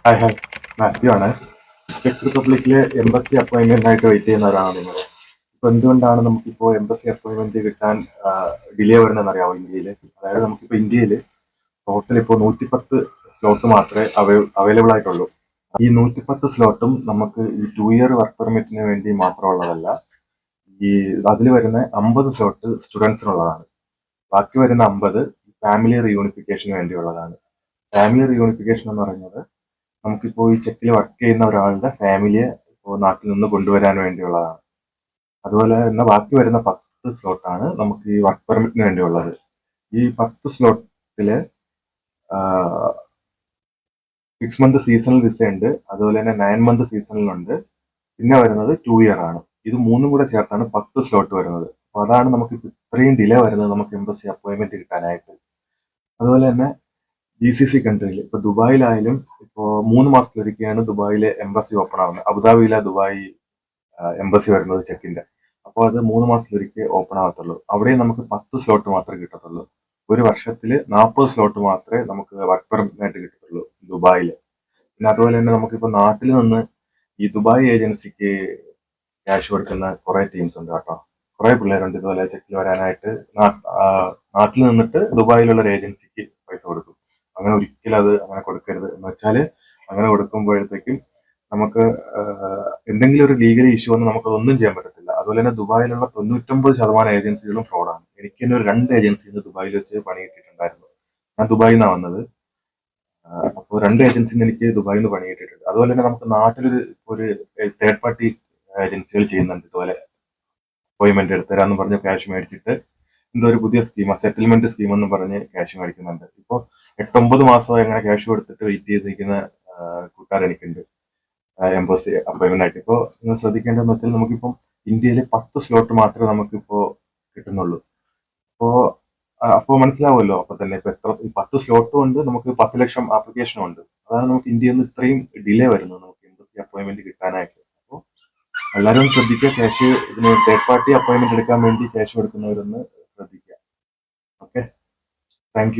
Hi hi, Mathew ആണ്. Check റിപ്പബ്ലിക്കിലെ embassy അപ്പോയിന്റ്മെന്റിനായിട്ട് wait ചെയ്യുന്ന ഒരാളാണ് നിങ്ങൾ. ഇപ്പൊ എന്തുകൊണ്ടാണ് നമുക്കിപ്പോ എംബസി അപ്പോയിന്റ്മെന്റ് കിട്ടാൻ ഡിലേ വരുന്നതെന്ന് അറിയാമോ ഇന്ത്യയിൽ? അതായത് നമുക്കിപ്പോ ഇന്ത്യയിൽ ടോട്ടൽ ഇപ്പോൾ 110 സ്ലോട്ട് മാത്രമേ അവൈലബിൾ ആയിട്ടുള്ളൂ. ഈ 110 സ്ലോട്ടും നമുക്ക് ഈ 2 ഇയർ വർക്ക് പെർമിറ്റിന് വേണ്ടി മാത്രമുള്ളതല്ല. ഈ അതിൽ വരുന്ന 50 സ്ലോട്ട് സ്റ്റുഡൻസിനുള്ളതാണ്. ബാക്കി വരുന്ന 50 ഫാമിലി റീയൂണിഫിക്കേഷന് വേണ്ടിയുള്ളതാണ്. ഫാമിലി റീയൂണിഫിക്കേഷൻ എന്ന് പറയുന്നത് നമുക്കിപ്പോൾ ഈ ചെക്കിൽ വർക്ക് ചെയ്യുന്ന ഒരാളുടെ ഫാമിലിയെ ഇപ്പോൾ നാട്ടിൽ നിന്ന് കൊണ്ടുവരാൻ വേണ്ടിയുള്ളതാണ്. അതുപോലെ തന്നെ ബാക്കി വരുന്ന 10 സ്ലോട്ടാണ് നമുക്ക് ഈ വർക്ക് പെർമിറ്റിന് വേണ്ടിയുള്ളത്. ഈ 10 സ്ലോട്ടില് 6 മന്ത് സീസണൽ വിസ ഉണ്ട്, അതുപോലെ തന്നെ 9 മന്ത് സീസണലുണ്ട്, പിന്നെ വരുന്നത് 2 ഇയർ ആണ്. ഇത് മൂന്നും കൂടെ ചേർത്താണ് 10 സ്ലോട്ട് വരുന്നത്. അപ്പോൾ അതാണ് നമുക്ക് ഇത്രയും ഡിലേ വരുന്നത് നമുക്ക് എംബസി അപ്പോയിന്റ്മെന്റ് കിട്ടാനായിട്ട്. അതുപോലെ തന്നെ GCC കൺട്രിയിൽ ഇപ്പൊ ദുബായിലായാലും ഇപ്പോൾ 3 മാസത്തിലൊരിക്കലാണ് ദുബായിലെ എംബസി ഓപ്പൺ ആവുന്നത്. അബുദാബിയിലെ ദുബായ് എംബസി വരുന്നത് ചെക്കിന്റെ. അപ്പോൾ അത് 3 മാസത്തിലൊരിക്കൽ ഓപ്പൺ ആവത്തുള്ളൂ. അവിടെ നമുക്ക് 10 സ്ലോട്ട് മാത്രമേ കിട്ടത്തുള്ളൂ. ഒരു വർഷത്തിൽ 40 സ്ലോട്ട് മാത്രമേ നമുക്ക് വർക്ക് പെർമിറ്റിനായിട്ട് കിട്ടത്തുള്ളൂ ദുബായിൽ. പിന്നെ അതുപോലെ തന്നെ നമുക്കിപ്പോൾ നാട്ടിൽ നിന്ന് ഈ ദുബായ് ഏജൻസിക്ക് ക്യാഷ് കൊടുക്കുന്ന കുറെ ടീംസ് ഉണ്ട് കേട്ടോ. കുറെ പിള്ളേരുണ്ട് ഇതുപോലെ ചെക്കിൽ വരാനായിട്ട് നാട്ടിൽ നിന്നിട്ട് ദുബായിലുള്ള ഒരു ഏജൻസിക്ക് പൈസ കൊടുക്കും. അങ്ങനെ ഒരിക്കലും അത് അങ്ങനെ കൊടുക്കരുത്. എന്ന് വെച്ചാല് അങ്ങനെ കൊടുക്കുമ്പോഴത്തേക്കും നമുക്ക് എന്തെങ്കിലും ഒരു ലീഗലി ഇഷ്യൂ വന്ന് നമുക്ക് ഒന്നും ചെയ്യാൻ പറ്റത്തില്ല. അതുപോലെ തന്നെ ദുബായിലുള്ള 99% ഏജൻസികളും ഫ്രോഡാണ്. എനിക്ക് തന്നെ ഒരു 2 ഏജൻസിയിൽ ദുബായിൽ വെച്ച് പണി കിട്ടിയിട്ടുണ്ടായിരുന്നു. ഞാൻ ദുബായിൽ നിന്നാണ് വന്നത്. അപ്പോൾ 2 ഏജൻസിന്ന് എനിക്ക് ദുബായിൽ നിന്ന് പണി കിട്ടിയിട്ടുണ്ട്. അതുപോലെ തന്നെ നമുക്ക് നാട്ടിലൊരു ഒരു തേർഡ് പാർട്ടി ഏജൻസികൾ ചെയ്യുന്നുണ്ട് ഇതുപോലെ അപ്പോയിന്റ്മെന്റ് എടുത്തരാന്ന് പറഞ്ഞ് ക്യാഷ് മേടിച്ചിട്ട് എന്തോ ഒരു പുതിയ സ്കീമാണ്, സെറ്റിൽമെന്റ് സ്കീം എന്ന് പറഞ്ഞ് ക്യാഷ് മേടിക്കുന്നുണ്ട്. ഇപ്പോൾ 8-9 മാസമായി അങ്ങനെ ക്യാഷ് കൊടുത്തിട്ട് വെയിറ്റ് ചെയ്തിരിക്കുന്ന കൂട്ടുകാർ എനിക്കുണ്ട് എംബസി അപ്പോയിന്റ്മെന്റ് ആയിട്ട്. ഇപ്പോൾ നിങ്ങൾ ശ്രദ്ധിക്കേണ്ടതെന്ന് വെച്ചാൽ നമുക്കിപ്പം ഇന്ത്യയിൽ 10 സ്ലോട്ട് മാത്രമേ നമുക്കിപ്പോ കിട്ടുന്നുള്ളൂ. അപ്പോൾ മനസ്സിലാവുമല്ലോ. അപ്പൊ തന്നെ ഇപ്പൊ എത്ര 10 സ്ലോട്ടും ഉണ്ട്, നമുക്ക് 10 ലക്ഷം ആപ്ലിക്കേഷനും ഉണ്ട്. അതാണ് നമുക്ക് ഇന്ത്യയിൽ നിന്ന് ഇത്രയും ഡിലേ വരുന്നത് നമുക്ക് എംബസി അപ്പോയിന്റ്മെന്റ് കിട്ടാനായിട്ട്. അപ്പോൾ എല്ലാവരും ശ്രദ്ധിക്കുക, ക്യാഷ് ഇതിന് തേർഡ് പാർട്ടി അപ്പോയിന്റ്മെന്റ് എടുക്കാൻ വേണ്ടി ക്യാഷ് കൊടുക്കുന്നവരൊന്ന് ശ്രദ്ധിക്കുക. Okay, thank you.